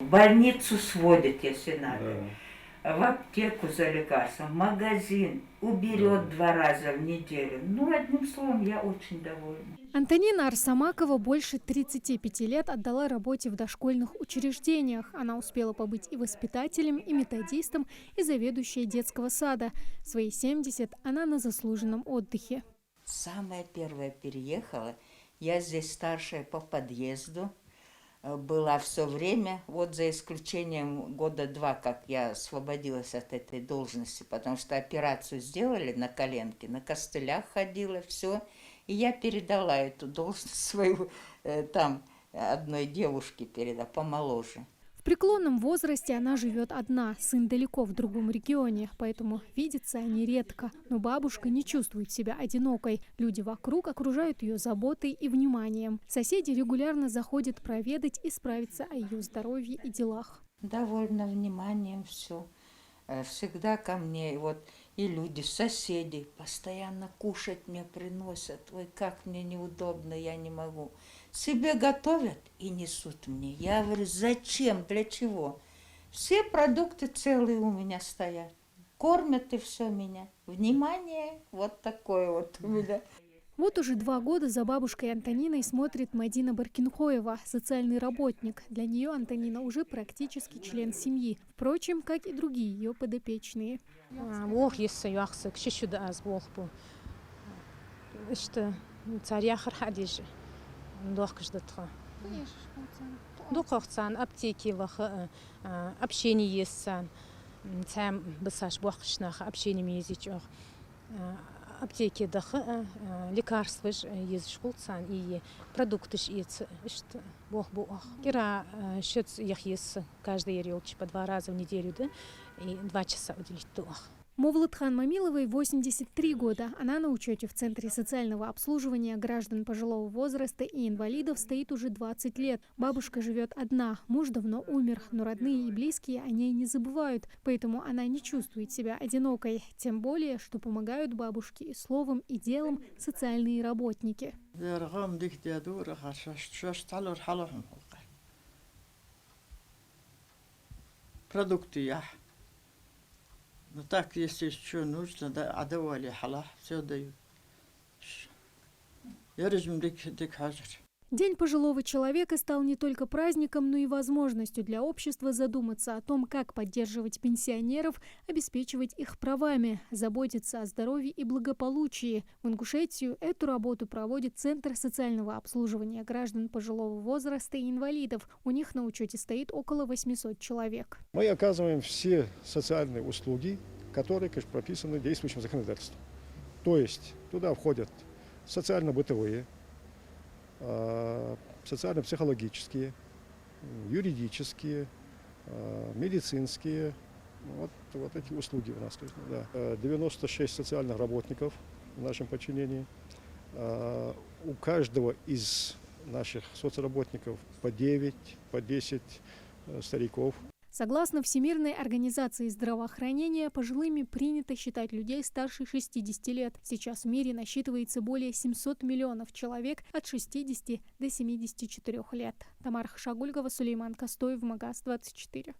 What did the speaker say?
В больницу сводит, если надо. Да. В аптеку за лекарством, в магазин, уберет 2 раза в неделю. Ну, одним словом, я очень довольна. Антонина Арсамакова больше 35 лет отдала работе в дошкольных учреждениях. Она успела побыть и воспитателем, и методистом, и заведующей детского сада. В свои 70 она на заслуженном отдыхе. Самая первая переехала. Я здесь старшая по подъезду. Была все время, вот за исключением года 2, как я освободилась от этой должности, потому что операцию сделали на коленке, на костылях ходила, все. И я передала эту должность свою там одной девушке передала, помоложе. В преклонном возрасте она живет одна, сын далеко в другом регионе, поэтому видятся они редко. Но бабушка не чувствует себя одинокой. Люди вокруг окружают ее заботой и вниманием. Соседи регулярно заходят проведать и справиться о ее здоровье и делах. Довольно вниманием все. Всегда ко мне вот и люди, соседи постоянно кушать мне приносят. Ой, как мне неудобно, я не могу. Себе готовят и несут мне. Я говорю, зачем, для чего? Все продукты целые у меня стоят. Кормят и все меня. Внимание вот такое вот у меня. Вот уже 2 года за бабушкой Антониной смотрит Мадина Баркинхоева, социальный работник. Для нее Антонина уже практически член семьи. Впрочем, как и другие ее подопечные. Аптеки лекарства езжулсан и продукты бог бог. Кира счет их есть каждый релч по 2 раза в неделю, да, и 2 часа уделить дух. Мовлатхан Мамиловой 83 года. Она на учете в Центре социального обслуживания граждан пожилого возраста и инвалидов стоит уже 20 лет. Бабушка живет одна, муж давно умер, но родные и близкие о ней не забывают, поэтому она не чувствует себя одинокой. Тем более, что помогают бабушке и словом, и делом социальные работники. Продукты я. Но так, если что нужно, да, отдавали халах, все дают. Я День пожилого человека стал не только праздником, но и возможностью для общества задуматься о том, как поддерживать пенсионеров, обеспечивать их правами, заботиться о здоровье и благополучии. В Ингушетию эту работу проводит Центр социального обслуживания граждан пожилого возраста и инвалидов. У них на учете стоит около 800 человек. Мы оказываем все социальные услуги, которые, конечно, прописаны действующим законодательством. То есть туда входят социально-бытовые, социально-психологические, юридические, медицинские. Вот эти услуги у нас. Да. 96 социальных работников в нашем подчинении. У каждого из наших соцработников по 9, по 10 стариков. Согласно Всемирной организации здравоохранения, пожилыми принято считать людей старше 60 лет. Сейчас в мире насчитывается более 700 миллионов человек от 60 до 74 лет. Тамара Хашагульгова, Сулейман Костоев, Магаз 24.